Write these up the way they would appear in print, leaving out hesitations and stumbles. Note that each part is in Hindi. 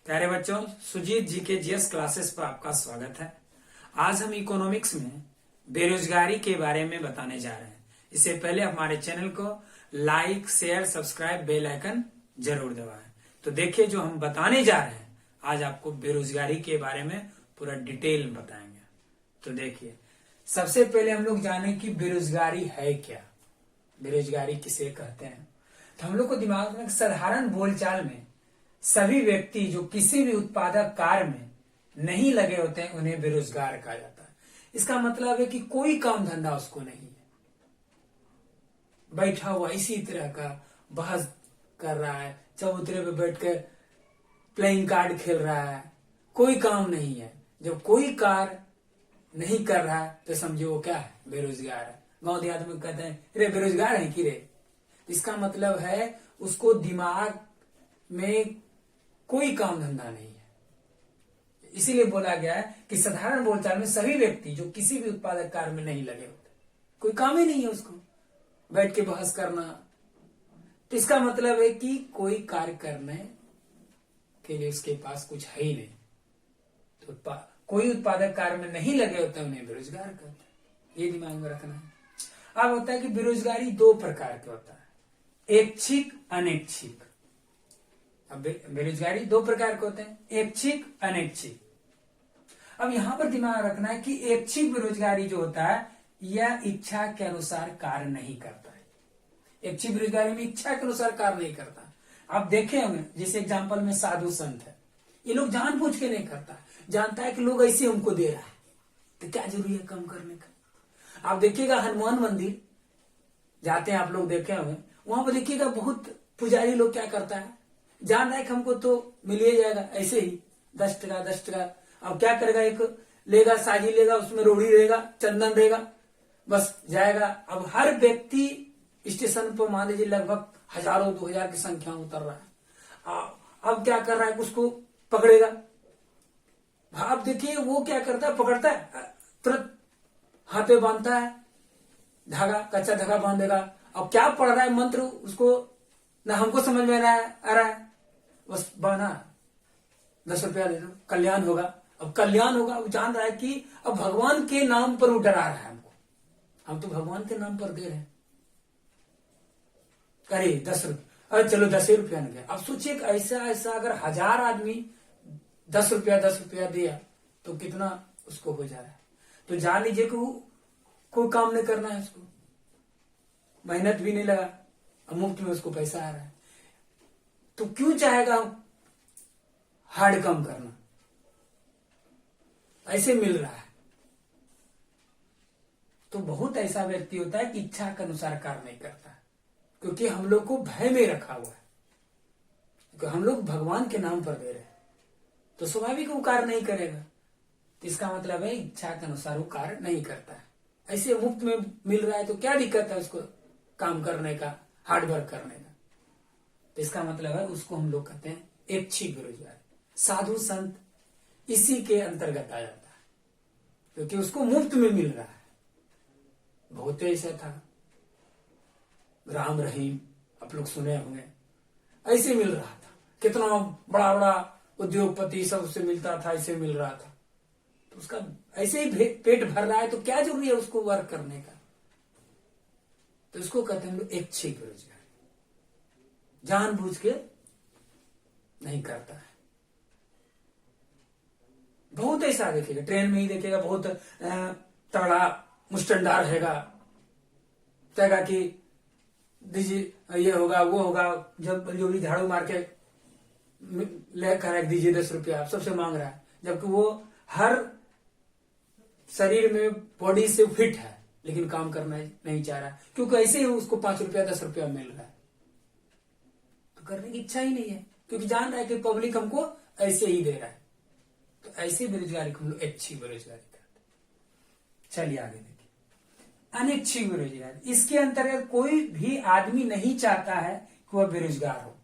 प्यारे बच्चों, सुजीत जी के जीएस क्लासेस पर आपका स्वागत है। आज हम इकोनॉमिक्स में बेरोजगारी के बारे में बताने जा रहे हैं। इससे पहले हमारे चैनल को like, share, subscribe, bell icon जरूर दबाएं। तो देखिए, जो हम बताने जा रहे हैं आज आपको बेरोजगारी के बारे में पूरा डिटेल में बताएंगे। तो देखिए, सबसे पहले हम लोग जाने कि बेरोजगारी है क्या, बेरोजगारी किसे कहते हैं। तो हम लोग को दिमाग में साधारण बोलचाल में सभी व्यक्ति जो किसी भी उत्पादक कार्य में नहीं लगे होते हैं उन्हें बेरोजगार कहा जाता है। इसका मतलब है कि कोई काम धंधा उसको नहीं है, बैठा हुआ इसी तरह का बहस कर रहा है, चबूतरे पे बैठ कर प्लेइंग कार्ड खेल रहा है, कोई काम नहीं है। जब कोई कार्य नहीं कर रहा है तो समझो वो क्या है, बेरोजगार है। गांव देहात में कहते हैं रे बेरोजगार है कि रे। इसका मतलब है उसको दिमाग में कोई काम धंधा नहीं है। इसीलिए बोला गया है कि साधारण बोलचाल में सभी व्यक्ति जो किसी भी उत्पादक कार्य में नहीं लगे होते, कोई काम ही नहीं है उसको, बैठ के बहस करना। तो इसका मतलब है कि कोई कार्य करने के लिए उसके पास कुछ है ही नहीं। तो कोई उत्पादक कार्य में नहीं लगे होते उन्हें बेरोजगार कहते हैं। ये दिमाग में रखना है। अब होता है कि बेरोजगारी दो प्रकार के होता है, ऐच्छिक, अनैच्छिक। अब बेरोजगारी दो प्रकार के होते हैं, ऐच्छिक, अनैच्छिक। अब यहां पर दिमाग रखना है कि ऐच्छिक बेरोजगारी जो होता है यह इच्छा के अनुसार कार्य नहीं करता है। ऐच्छिक बेरोजगारी में इच्छा के अनुसार कार्य नहीं करता। आप देखे होंगे, जैसे एग्जाम्पल में साधु संत है, ये लोग जानबूझ के नहीं करता, जानता है कि लोग ऐसे हमको दे रहा है तो क्या जरूरी है कम करने का। आप देखिएगा हनुमान मंदिर जाते हैं, आप लोग देखे होंगे, वहां पर देखिएगा बहुत पुजारी लोग क्या करता है, जान रहा है कि हमको तो मिल ही जाएगा ऐसे ही 10 टका 10 टका। अब क्या करेगा, एक लेगा, साजी लेगा, उसमें रोड़ी रहेगा, चंदन रहेगा, बस जाएगा। अब हर व्यक्ति स्टेशन पर मान लीजिए लगभग हजारों 2000 की संख्या में उतर रहा है। अब क्या कर रहा है, उसको पकड़ेगा। आप देखिए वो क्या करता है, पकड़ता है, तुरंत हाथ पे बांधता है, धागा, कच्चा धागा बांध देगा। अब क्या पढ़ रहा है मंत्र, उसको ना हमको समझ में आ रहा है, बस बाना 10 रुपया दे दो, कल्याण होगा। अब कल्याण होगा, वो जान रहा है कि अब भगवान के नाम पर वो डरा रहा है हमको, हम तो भगवान के नाम पर दे रहे हैं। अरे 10 रुपया, अरे चलो 10 रुपया नहीं गया। अब सोचिए ऐसा अगर 1000 आदमी 10 रुपया दिया तो कितना उसको हो जा रहा है। तो जान लीजिए कि कोई काम नहीं करना है, उसको मेहनत भी नहीं लगा, मुफ्त में उसको पैसा आ रहा है। तो क्यों चाहेगा हार्ड कम करना, ऐसे मिल रहा है। तो बहुत ऐसा व्यक्ति होता है कि इच्छा के अनुसार कार्य नहीं करता, क्योंकि हम लोग को भय में रखा हुआ है, क्योंकि हम लोग भगवान के नाम पर दे रहे हैं, तो स्वाभाविक वो कार्य नहीं करेगा। तो इसका मतलब है इच्छा के अनुसार वो कार्य नहीं करता है। ऐसे मुफ्त में मिल रहा है तो क्या दिक्कत है उसको काम करने का, हार्ड वर्क करने का। तो इसका मतलब है उसको हम लोग कहते हैं ऐच्छिक बेरोजगारी। साधु संत इसी के अंतर्गत आ जाता है, क्योंकि उसको मुफ्त में मिल रहा है। बहुत ऐसा था, राम रहीम आप लोग सुने होंगे, ऐसे मिल रहा था। कितना बड़ा बड़ा उद्योगपति सब उससे मिलता था, ऐसे मिल रहा था। तो उसका ऐसे ही पेट भर रहा है तो क्या जरूरी है उसको वर्क करने का। तो इसको कहते हैं हम लोग ऐच्छिक बेरोजगारी, जानबूझ के नहीं करता है। बहुत ऐसा देखेगा, ट्रेन में ही देखेगा, बहुत तगड़ा मुस्टंडार रहेगा, कहेगा कि दीजिए ये होगा वो होगा, जब जो भी झाड़ू मार के लेकर रख दीजिए 10 रुपया, आप सबसे मांग रहा है, जबकि वो हर शरीर में बॉडी से फिट है लेकिन काम करना नहीं चाह रहा, क्योंकि ऐसे ही उसको 5 रुपया 10 रुपया मिल रहा है। तो करने की इच्छा ही नहीं है, क्योंकि जान रहा है कि पब्लिक हमको ऐसे ही दे रहा है। तो ऐसी बेरोजगारी को हम लोग ऐच्छिक बेरोजगारी करते हैं। चलिए आगे देखिए, अनैच्छिक बेरोजगारी। इसके अंतर्गत कोई भी आदमी नहीं चाहता है कि वह बेरोजगार हो।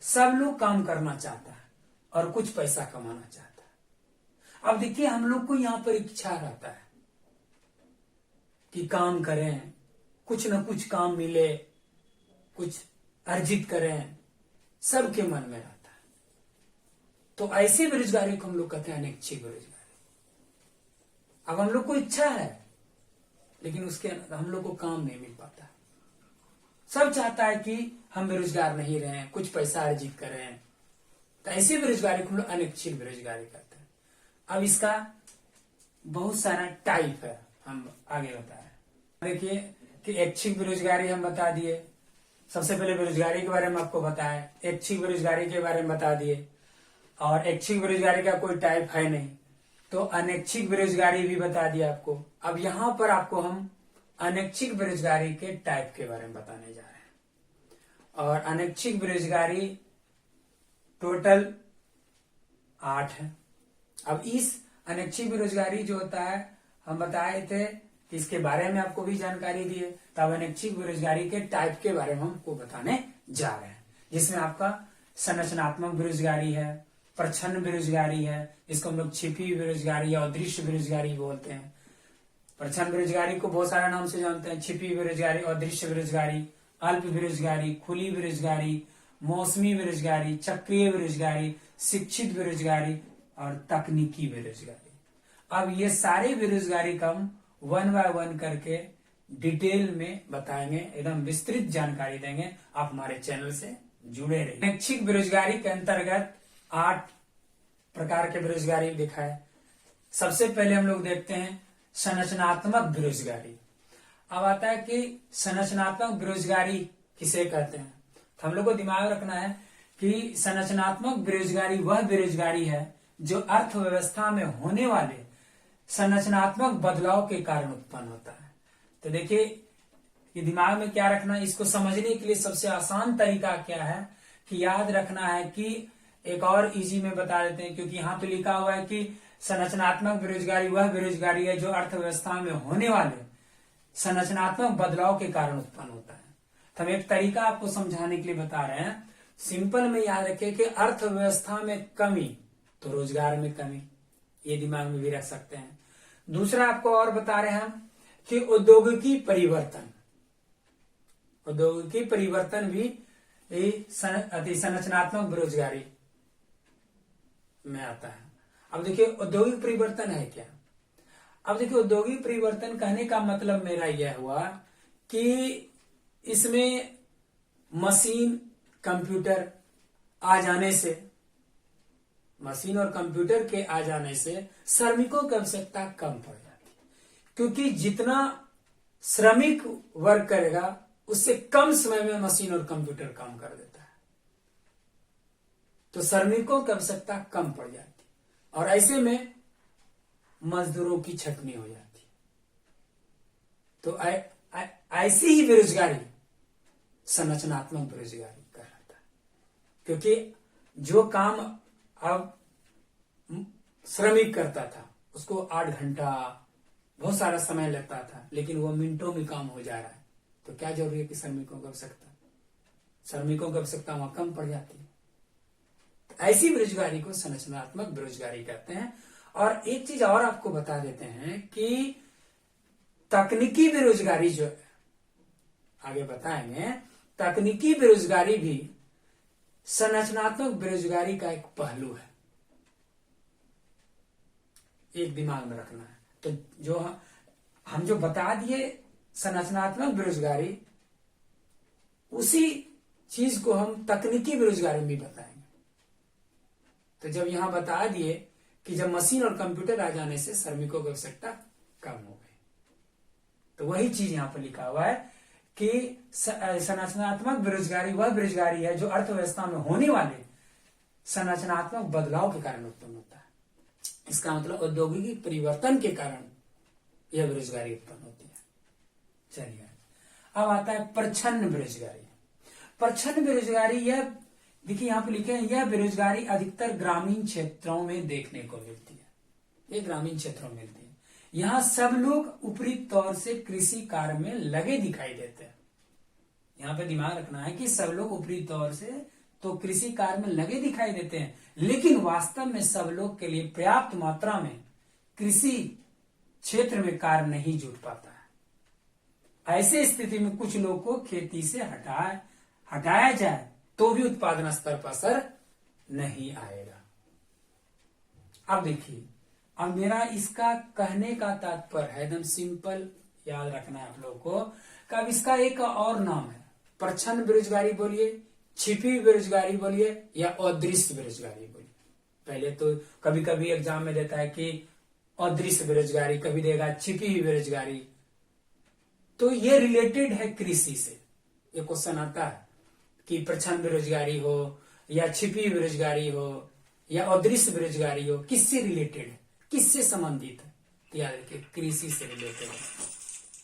सब लोग काम करना चाहता है और कुछ पैसा कमाना चाहता है। अब देखिए, हम लोग को यहां पर इच्छा रहता है कि काम करें, कुछ न कुछ काम मिले, कुछ अर्जित करें, सबके मन में रहता है। तो ऐसे बेरोजगारी को हम लोग कहते हैं अनैच्छिक बेरोजगारी। अब हम लोग को इच्छा है लेकिन उसके हम लोग को काम नहीं मिल पाता। सब चाहता है कि हम बेरोजगार नहीं रहे, कुछ पैसा अर्जित करें, तो ऐसी बेरोजगारी को हम लोग अनैच्छिक बेरोजगारी कहते हैं। अब इसका बहुत सारा टाइप है, हम आगे बताएं। देखिए कि ऐच्छिक बेरोजगारी हम बता दिए, सबसे पहले बेरोजगारी के बारे में आपको बताया, ऐच्छिक बेरोजगारी के बारे में बता दिए, और ऐच्छिक बेरोजगारी का कोई टाइप है नहीं, तो अनैच्छिक बेरोजगारी भी बता दिया आपको। अब यहां पर आपको हम अनैच्छिक बेरोजगारी के टाइप के बारे में बताने जा रहे हैं। और अनैच्छिक बेरोजगारी टोटल 8 है। अब इस अनैच्छिक बेरोजगारी जो होता है, हम बताए थे कि इसके बारे में आपको भी जानकारी दिए, तब अनैच्छिक बेरोजगारी के टाइप के बारे में हमको बताने जा रहे हैं, जिसमें आपका संरचनात्मक बेरोजगारी है, प्रच्छन्न बेरोजगारी है, इसको हम लोग छिपी बेरोजगारी या अदृश्य बेरोजगारी बोलते हैं। प्रच्छन्न बेरोजगारी को बहुत सारे नाम से जानते हैं, छिपी बेरोजगारी, अदृश्य बेरोजगारी, अल्प बेरोजगारी, खुली बेरोजगारी, मौसमी बेरोजगारी, चक्रीय बेरोजगारी, शिक्षित बेरोजगारी और तकनीकी बेरोजगारी। अब ये सारे बेरोजगारी का हम 1 बाय 1 करके डिटेल में बताएंगे, एकदम विस्तृत जानकारी देंगे। आप हमारे चैनल से जुड़े रहिए। अनैच्छिक बेरोजगारी के अंतर्गत 8 प्रकार के बेरोजगारी दिखाए। सबसे पहले हम लोग देखते हैं संरचनात्मक बेरोजगारी। अब आता है कि संरचनात्मक बेरोजगारी किसे कहते हैं, तो हम लोग को दिमाग में रखना है कि संरचनात्मक बेरोजगारी वह बेरोजगारी है जो अर्थव्यवस्था में होने वाले संरचनात्मक बदलाव के कारण उत्पन्न होता है। तो देखिए ये दिमाग में क्या रखना है, इसको समझने के लिए सबसे आसान तरीका क्या है कि याद रखना है कि एक और इजी में बता देते हैं, क्योंकि यहाँ तो लिखा हुआ है कि संरचनात्मक बेरोजगारी वह बेरोजगारी है जो अर्थव्यवस्था में होने वाले संरचनात्मक बदलाव के कारण उत्पन्न होता है। तो हम एक तरीका आपको समझाने के लिए बता रहे हैं। सिंपल में याद रखें कि अर्थव्यवस्था में कमी तो रोजगार में कमी, ये दिमाग में भी रख सकते हैं। दूसरा आपको और बता रहे हैं हम कि औद्योगिकी परिवर्तन, औद्योगिकी परिवर्तन भी अति संरचनात्मक बेरोजगारी में आता है। अब देखिए औद्योगिक परिवर्तन है क्या। अब देखिए औद्योगिक परिवर्तन कहने का मतलब मेरा यह हुआ कि इसमें मशीन कंप्यूटर आ जाने से, मशीन और कंप्यूटर के आ जाने से श्रमिकों की आवश्यकता कम पड़ जाती, क्योंकि जितना श्रमिक वर्क करेगा उससे कम समय में मशीन और कंप्यूटर काम कर देता है, तो श्रमिकों की आवश्यकता कम पड़ जाती और ऐसे में मजदूरों की छटनी हो जाती। तो ऐसी ही बेरोजगारी संरचनात्मक बेरोजगारी कहलाता है, क्योंकि जो काम अब श्रमिक करता था उसको 8 घंटा बहुत सारा समय लगता था, लेकिन वो मिनटों में काम हो जा रहा है, तो क्या जरूरी है कि श्रमिकों की आवश्यकता वहां कम पड़ जाती है। तो ऐसी बेरोजगारी को संरचनात्मक बेरोजगारी कहते हैं। और एक चीज और आपको बता देते हैं कि तकनीकी बेरोजगारी जो है, आगे बताएंगे, तकनीकी बेरोजगारी भी संरचनात्मक बेरोजगारी का एक पहलू है, एक दिमाग में रखना है। तो जो हम जो बता दिए संरचनात्मक बेरोजगारी, उसी चीज को हम तकनीकी बेरोजगारी भी बताएंगे। तो जब यहां बता दिए कि जब मशीन और कंप्यूटर आ जाने से श्रमिकों की आवश्यकता कम हो गई, तो वही चीज यहां पर लिखा हुआ है कि संरचनात्मक बेरोजगारी वह बेरोजगारी है जो अर्थव्यवस्था में होने वाले संरचनात्मक बदलाव के कारण उत्पन्न होता है। इसका मतलब औद्योगिक परिवर्तन के कारण यह बेरोजगारी उत्पन्न होती है। चलिए अब आता है प्रच्छन्न बेरोजगारी। प्रच्छन्न बेरोजगारी, यह देखिए यहां पे लिखे हैं, यह बेरोजगारी अधिकतर ग्रामीण क्षेत्रों में देखने को मिलती है। ये ग्रामीण क्षेत्रों में मिलती है। यहाँ सब लोग ऊपरी तौर से कृषि कार्य में लगे दिखाई देते हैं। यहाँ पे दिमाग रखना है कि सब लोग ऊपरी तौर से तो कृषि कार्य में लगे दिखाई देते हैं, लेकिन वास्तव में सब लोग के लिए पर्याप्त मात्रा में कृषि क्षेत्र में कार्य नहीं जुट पाता है। ऐसे स्थिति में कुछ लोग को खेती से हटाया जाए तो भी उत्पादन स्तर पर असर नहीं आएगा। अब देखिए, अब मेरा इसका कहने का तात्पर्य है एकदम सिंपल, याद रखना है आप लोगों को। अब इसका एक और नाम है, प्रच्छन्न बेरोजगारी बोलिए, छिपी बेरोजगारी बोलिए, या अदृश्य बेरोजगारी बोलिए। पहले तो कभी कभी एग्जाम में देता है कि अदृश्य बेरोजगारी, कभी देगा छिपी हुई बेरोजगारी। तो ये रिलेटेड है कृषि से। ये क्वेश्चन आता है कि प्रच्छन्न बेरोजगारी हो या छिपी बेरोजगारी हो या अदृश्य बेरोजगारी हो, किससे रिलेटेड है, किससे संबंधित है? याद रखिए, कृषि से रिलेटेड है।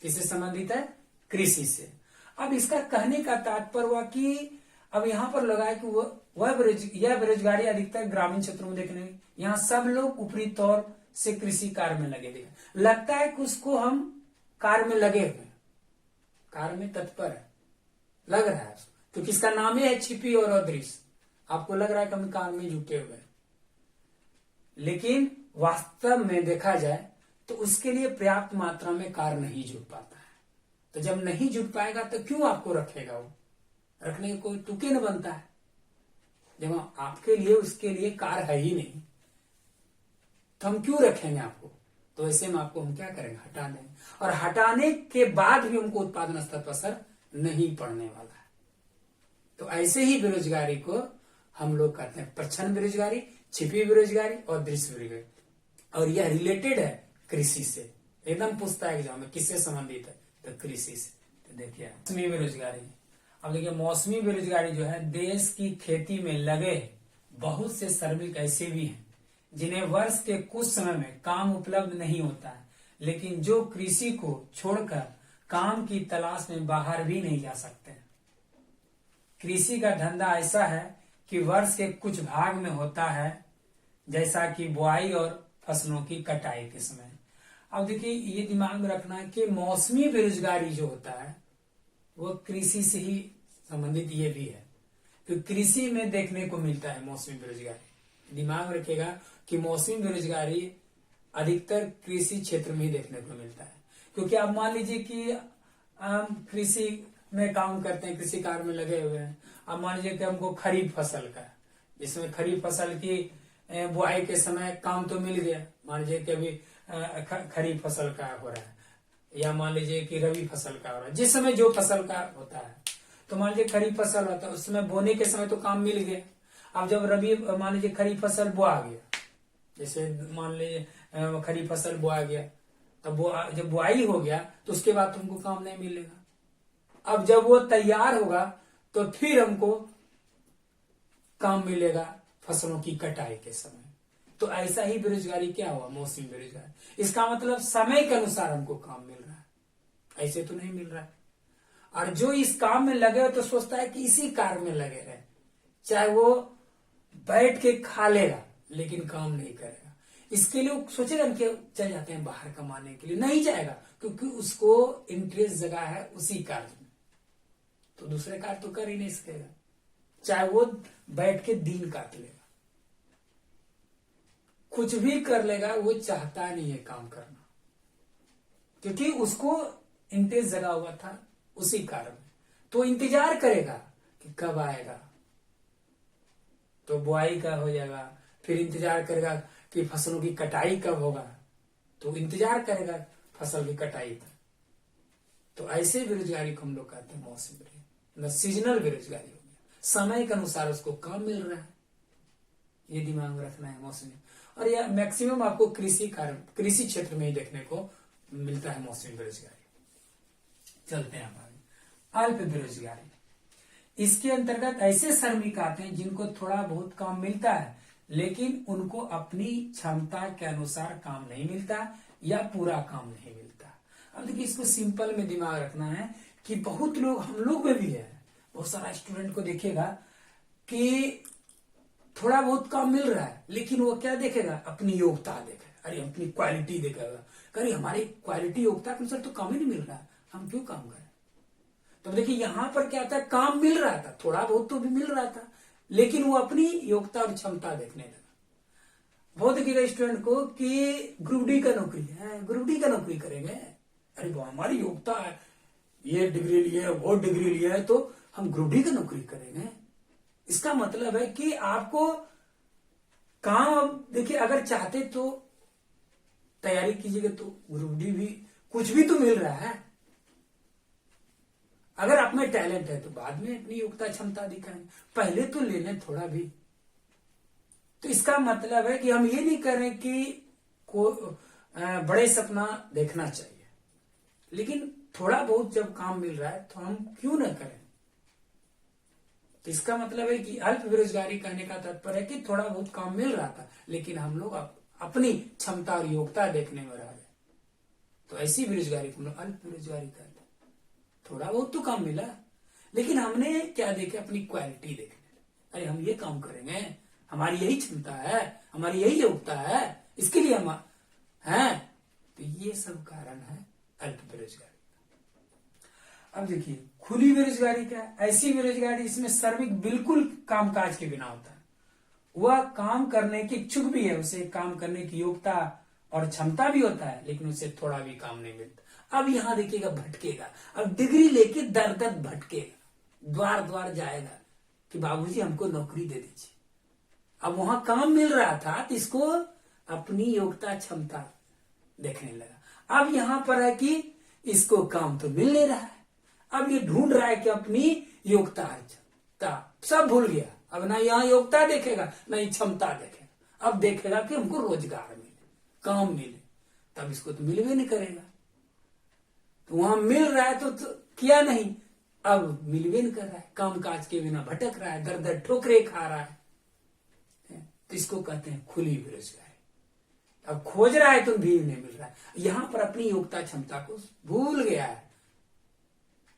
किससे संबंधित है? कृषि से। अब इसका कहने का तात्पर्य हुआ कि अब यहाँ पर लगा है कि यह बेरोजगारी अधिकतर ग्रामीण क्षेत्रों में देखने में, यहाँ सब लोग ऊपरी तौर से कृषि कार्य में लगे दिखे, लगता है कि उसको हम कार्य में लगे हुए, कार्य में तत्पर है, लग रहा है, क्योंकि इसका नाम ही है छिपी और अदृश्य। आपको लग रहा है कि हम कार्य में जुटे हुए हैं, लेकिन वास्तव में देखा जाए तो उसके लिए पर्याप्त मात्रा में कार्य नहीं जुट पाता है। तो जब नहीं जुट पाएगा तो क्यों आपको रखेगा? वो रखने का कोई तुके न बनता है। जब आपके लिए उसके लिए कार्य है ही नहीं, तो हम क्यों रखेंगे आपको? तो ऐसे में आपको हम क्या करेंगे? हटा देंगे, और हटाने के बाद भी हमको उत्पादन स्तर पर असर नहीं पड़ने वाला है। तो ऐसे ही बेरोजगारी को हम लोग कहते हैं प्रच्छन्न बेरोजगारी, छिपी बेरोजगारी और दृश्य बेरोजगारी। और यह रिलेटेड है कृषि से, एकदम पूछता है एग्जाम में किससे संबंधित है, तो कृषि से। तो देखिए मौसमी बेरोजगारी। अब देखिए मौसमी बेरोजगारी जो है, देश की खेती में लगे बहुत से श्रमिक ऐसे भी हैं जिन्हें वर्ष के कुछ समय में काम उपलब्ध नहीं होता है, लेकिन जो कृषि को छोड़कर काम की तलाश में बाहर भी नहीं जा सकते। कृषि का धंधा ऐसा है कि वर्ष के कुछ भाग में होता है, जैसा कि बुआई और फसलों की कटाई के समय। अब देखिए ये दिमाग में रखना है कि मौसमी बेरोजगारी जो होता है वो कृषि से ही संबंधित ये भी है, तो कृषि में देखने को मिलता है मौसमी बेरोजगारी। दिमाग में रखिएगा कि मौसमी बेरोजगारी अधिकतर कृषि क्षेत्र में ही देखने को मिलता है, क्योंकि आप मान लीजिए कि कृषि में काम करते हैं, कृषि कार्य में लगे हुए हैं। अब मान लीजिए कि हमको खरीफ फसल का, जिसमें खरीफ फसल की बुआई के समय काम तो मिल गया, मान लीजिए कि अभी खरीफ फसल का हो रहा है, या मान लीजिए कि रबी फसल का हो रहा है, जिस समय जो फसल का होता है। तो मान लीजिए खरीफ फसल होता है, उस समय बोने के समय तो काम मिल गया। अब जब रबी मान लीजिए खरीफ फसल बोआ गया, जैसे मान लीजिए खरीफ फसल बोआ गया, तब जब बुआई हो गया तो उसके बाद तुमको काम नहीं मिलेगा। अब जब वो तैयार होगा तो फिर हमको काम मिलेगा फसलों की कटाई के समय। तो ऐसा ही बेरोजगारी क्या हुआ? मौसमी बेरोजगारी। इसका मतलब समय के अनुसार हमको काम मिल रहा है, ऐसे तो नहीं मिल रहा है। और जो इस काम में लगे हो तो सोचता है कि इसी कार्य में लगे रहे, चाहे वो बैठ के खा लेगा लेकिन काम नहीं करेगा। इसके लिए सोचेगा कि चल जाते हैं बाहर कमाने के लिए, नहीं जाएगा, क्योंकि उसको इंटरेस्ट जगा है उसी कार्य में, तो दूसरे कार्य तो कर ही नहीं सकेगा, चाहे वो बैठ के दिन काट लेगा, कुछ भी कर लेगा, वो चाहता नहीं है काम करना, क्योंकि उसको इंटरेस्ट जगा हुआ था उसी कार्य में। तो इंतजार करेगा कि कब आएगा, तो बुआई का हो जाएगा, फिर इंतजार करेगा कि फसलों की कटाई कब होगा, तो इंतजार करेगा फसल की कटाई तक। तो ऐसे बेरोजगारी को हम लोग कहते हैं मौसमी बेरोजगारी, सीजनल बेरोजगारी हो गया, समय के अनुसार उसको काम मिल रहा है, ये दिमाग में रखना है मौसमी। और यह मैक्सिमम आपको कृषि क्षेत्र में ही देखने को मिलता है मौसमी बेरोजगारी। चलते हैं आगे, अल्प बेरोजगारी। इसके अंतर्गत ऐसे श्रमिक आते हैं जिनको थोड़ा बहुत काम मिलता है, लेकिन उनको अपनी क्षमता के अनुसार काम नहीं मिलता या पूरा काम नहीं मिलता। अब देखिए इसको सिंपल में दिमाग रखना है कि बहुत लोग, हम लोग में भी है, बहुत सारा स्टूडेंट को देखेगा कि थोड़ा बहुत काम मिल रहा है, लेकिन वो क्या देखेगा? अपनी योग्यता देखेगा, अरे अपनी क्वालिटी देखेगा, अरे हमारी क्वालिटी योग्यता के अनुसार तो काम ही नहीं मिल रहा है, हम क्यों काम करें? तो देखिए यहां पर क्या था, काम मिल रहा था, थोड़ा बहुत तो भी मिल रहा था, लेकिन वो अपनी योग्यता और क्षमता देखने लगा। बहुत देखिएगा स्टूडेंट को कि ग्रुप डी का नौकरी है, ग्रुप डी का नौकरी करेंगे, अरे वो हमारी योग्यता है, ये डिग्री लिए वो डिग्री लिए है, तो हम ग्रुप डी का नौकरी करेंगे। इसका मतलब है कि आपको काम अब देखिए, अगर चाहते तो तैयारी कीजिएगा तो ग्रुप डी भी कुछ भी तो मिल रहा है। अगर आप में टैलेंट है तो बाद में अपनी योग्यता क्षमता दिखाएं, पहले तो लेने थोड़ा भी। तो इसका मतलब है कि हम ये नहीं कर रहे कि बड़े सपना देखना चाहिए, लेकिन थोड़ा बहुत जब काम मिल रहा है तो हम क्यों ना करें। तो इसका मतलब है कि अल्प बेरोजगारी कहने का तात्पर्य है कि थोड़ा बहुत काम मिल रहा था, लेकिन हम लोग अपनी क्षमता और योग्यता देखने में रह गए, तो ऐसी बेरोजगारी को हम लोग अल्प बेरोजगारी कहते हैं। थोड़ा बहुत तो काम मिला, लेकिन हमने क्या देखे, अपनी क्वालिटी देखने। अरे हम ये काम करेंगे, हमारी यही क्षमता है, हमारी यही योग्यता है, इसके लिए हम हैं। तो ये सब कारण है अल्प बेरोजगारी। अब देखिए खुली बेरोजगारी क्या है? ऐसी बेरोजगारी जिसमें श्रमिक बिल्कुल कामकाज के बिना होता है, वह काम करने की इच्छुक भी है, उसे काम करने की योग्यता और क्षमता भी होता है, लेकिन उसे थोड़ा भी काम नहीं मिलता। अब यहां देखिएगा भटकेगा, अब डिग्री लेके दर दर भटकेगा, द्वार द्वार जाएगा कि बाबूजी हमको नौकरी दे दीजिए। अब वहां काम मिल रहा था तो इसको अपनी योग्यता क्षमता देखने लगा। अब यहां पर है कि इसको काम तो मिल नहीं रहा है, अब ये ढूंढ रहा है कि अपनी योग्यता क्षमता सब भूल गया। अब ना यहाँ योग्यता देखेगा ना ही क्षमता देखेगा, अब देखेगा कि हमको रोजगार मिले, काम मिले, तब इसको तो मिलवे नहीं करेगा। तो वहां मिल रहा है तो किया नहीं, अब मिलवे नहीं कर रहा है, काम काज के बिना भटक रहा है, दर दर ठोकरे खा रहा है। तो इसको कहते हैं खुली बेरोजगारी। अब खोज रहा है तो भी नहीं मिल रहा है, यहां पर अपनी योग्यता क्षमता को भूल गया है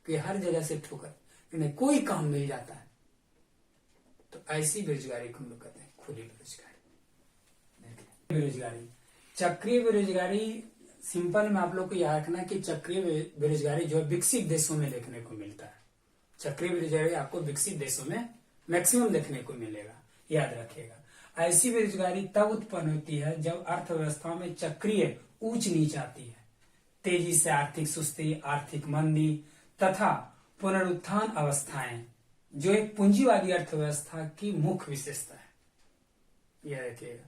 कि हर जगह से ठोकर नहीं कोई काम मिल जाता है। तो ऐसी बेरोजगारी को हम लोग कहते हैं खुली बेरोजगारी। बेरोजगारी, चक्रीय बेरोजगारी, सिंपल में आप लोग को याद रखना कि चक्रीय बेरोजगारी जो है विकसित देशों में देखने को मिलता है। चक्रीय बेरोजगारी आपको विकसित देशों में मैक्सिमम देखने को मिलेगा, याद रखिएगा। ऐसी बेरोजगारी तब उत्पन्न होती है जब अर्थव्यवस्था में चक्रीय ऊंच नीच आती है, तेजी से आर्थिक सुस्ती, आर्थिक मंदी तथा पुनरुत्थान अवस्थाएं, जो एक पूंजीवादी अर्थव्यवस्था की मुख्य विशेषता है, यह रखिएगा।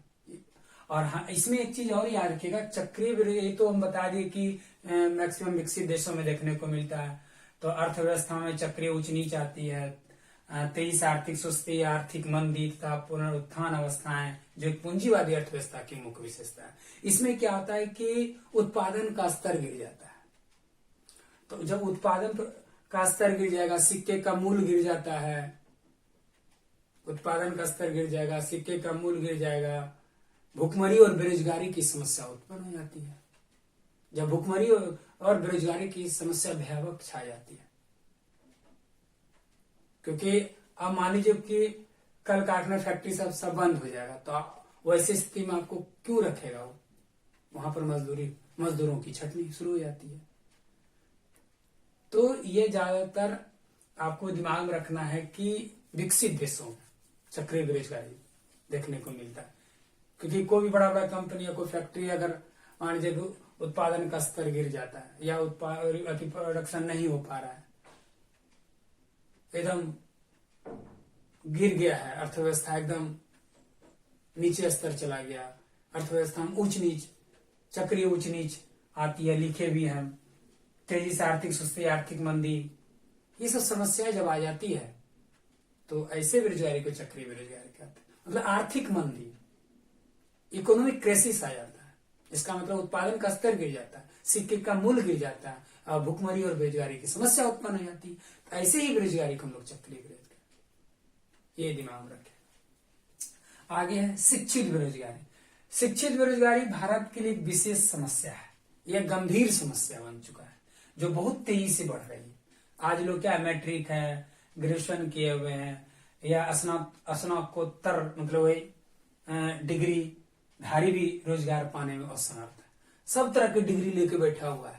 और हाँ, इसमें एक चीज और याद रखिएगा, चक्रीय बेरोजगारी तो हम बता दिए कि मैक्सिमम विकसित देशों में देखने को मिलता है। तो अर्थव्यवस्था में चक्रीय उच्च नीच आती है, तेजी से आर्थिक सुस्ती, आर्थिक मंदी तथा पुनरुत्थान अवस्थाएं, जो एक पूंजीवादी अर्थव्यवस्था की मुख्य विशेषता है। इसमें क्या होता है कि उत्पादन का स्तर गिर जाता है। तो जब उत्पादन का स्तर गिर जाएगा, सिक्के का मूल्य गिर जाता है, उत्पादन का स्तर गिर जाएगा, सिक्के का मूल्य गिर जाएगा, भुखमरी और बेरोजगारी की समस्या उत्पन्न हो जाती है। जब भुखमरी और बेरोजगारी की समस्या भयावह छा जाती है, क्योंकि अब मान लीजिए कि कल कारखाना फैक्ट्री सब बंद हो जाएगा, तो वैसी स्थिति में आपको क्यों रखेगा वो, वहां पर मजदूरों की छटनी शुरू हो जाती है। तो ये ज्यादातर आपको दिमाग में रखना है कि विकसित देशों में चक्रीय बेरोजगारी देखने को मिलता है, क्योंकि कोई भी बड़ा बड़ा कंपनी या कोई फैक्ट्री अगर मान लीजिए उत्पादन का स्तर गिर जाता है या प्रोडक्शन नहीं हो पा रहा है, एकदम गिर गया है, अर्थव्यवस्था एकदम नीचे स्तर चला गया, अर्थव्यवस्था में उच्च नीच, चक्रीय उच्च नीच आती है, लिखे भी हैं, तेजी से आर्थिक सुस्ती, आर्थिक मंदी, ये सब समस्याएं जब आ जाती है तो ऐसे बेरोजगारी को चक्रीय बेरोजगारी कहते हैं। मतलब आर्थिक मंदी, इकोनॉमिक क्राइसिस आ जाता है, इसका मतलब उत्पादन का स्तर गिर जाता है, सिक्के का मूल्य गिर जाता है, भुखमरी और बेरोजगारी की समस्या उत्पन्न हो जाती है। तो ऐसे ही बेरोजगारी को हम लोग चक्रीय बेरोजगारी, ये दिमाग में रखें। आगे है शिक्षित बेरोजगारी। शिक्षित बेरोजगारी भारत के लिए एक विशेष समस्या है, यह गंभीर समस्या बन चुका है जो बहुत तेजी से बढ़ रही है। आज लोग क्या मैट्रिक है, ग्रेजुएशन किए हुए हैं या स्नातकोत्तर मतलब वही डिग्री धारी भी रोजगार पाने में असमर्थ है। सब तरह की डिग्री लेके बैठा हुआ है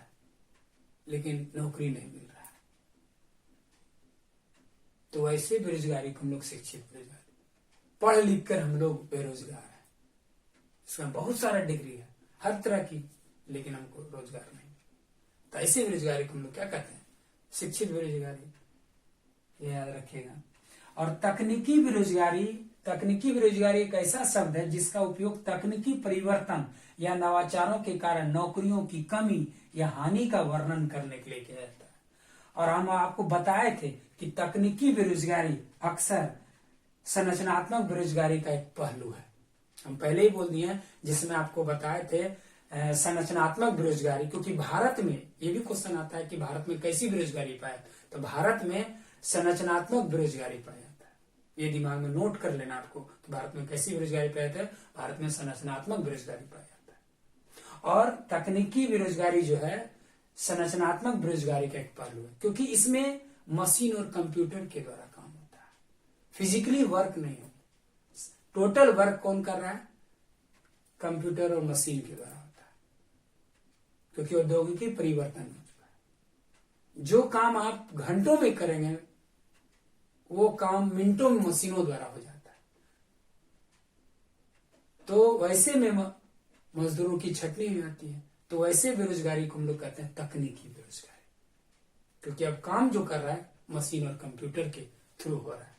लेकिन नौकरी नहीं मिल रहा है। तो ऐसे बेरोजगारी को हम लोग शिक्षित बेरोजगारी, पढ़ लिख कर हम लोग बेरोजगार है, इसमें बहुत सारा डिग्री है हर तरह की, लेकिन हमको रोजगार नहीं। तो ऐसे बेरोजगारी को हम लोग क्या कहते हैं, शिक्षित बेरोजगारी, ये याद रखिएगा। और तकनीकी बेरोजगारी तकनीकी बेरोजगारी एक ऐसा शब्द है जिसका उपयोग तकनीकी परिवर्तन या नवाचारों के कारण नौकरियों की कमी या हानि का वर्णन करने के लिए किया जाता है। और हम आपको बताए थे कि तकनीकी बेरोजगारी अक्सर संरचनात्मक बेरोजगारी का एक पहलू है। हम पहले ही बोल दिए हैं, जिसमें आपको बताए थे संरचनात्मक बेरोजगारी, क्योंकि भारत में ये भी क्वेश्चन आता है कि भारत में कैसी बेरोजगारी पाया, तो भारत में संरचनात्मक बेरोजगारी पाया जाता है। ये दिमाग में नोट कर लेना आपको, तो भारत में कैसी बेरोजगारी पाया जाता है, भारत में संरचनात्मक बेरोजगारी पाया जाता है। और तकनीकी बेरोजगारी जो है संरचनात्मक बेरोजगारी का एक पहलू है, क्योंकि इसमें मशीन और कंप्यूटर के द्वारा काम होता है, फिजिकली वर्क नहीं होता। टोटल वर्क कौन कर रहा है, कंप्यूटर और मशीन के द्वारा होता है, क्योंकि औद्योगिकी परिवर्तन हो चुका है। जो काम आप घंटों में करेंगे वो काम मिनटों में मशीनों द्वारा हो जाता है। तो वैसे में मजदूरों की छटनी में आती है, तो वैसे बेरोजगारी को हम लोग कहते हैं तकनीकी बेरोजगारी, क्योंकि अब काम जो कर रहा है मशीन और कंप्यूटर के थ्रू हो रहा है।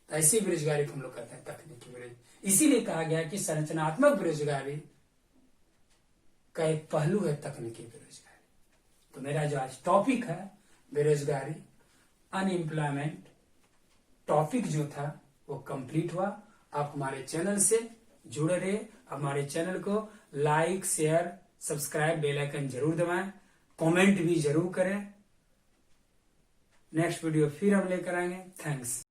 ऐसी बेरोजगारी को हम लोग कहते हैं तकनीकी बेरोजगारी। इसीलिए कहा गया कि संरचनात्मक बेरोजगारी का एक पहलू है तकनीकी बेरोजगारी। तो मेरा जो आज टॉपिक है बेरोजगारी, अनएम्प्लॉयमेंट, टॉपिक जो था वो कंप्लीट हुआ। आप हमारे चैनल से जुड़े रहे, हमारे चैनल को like, share, subscribe, bell icon जरूर दबाएं, कमेंट भी जरूर करें। नेक्स्ट वीडियो फिर हम लेकर आएंगे। थैंक्स।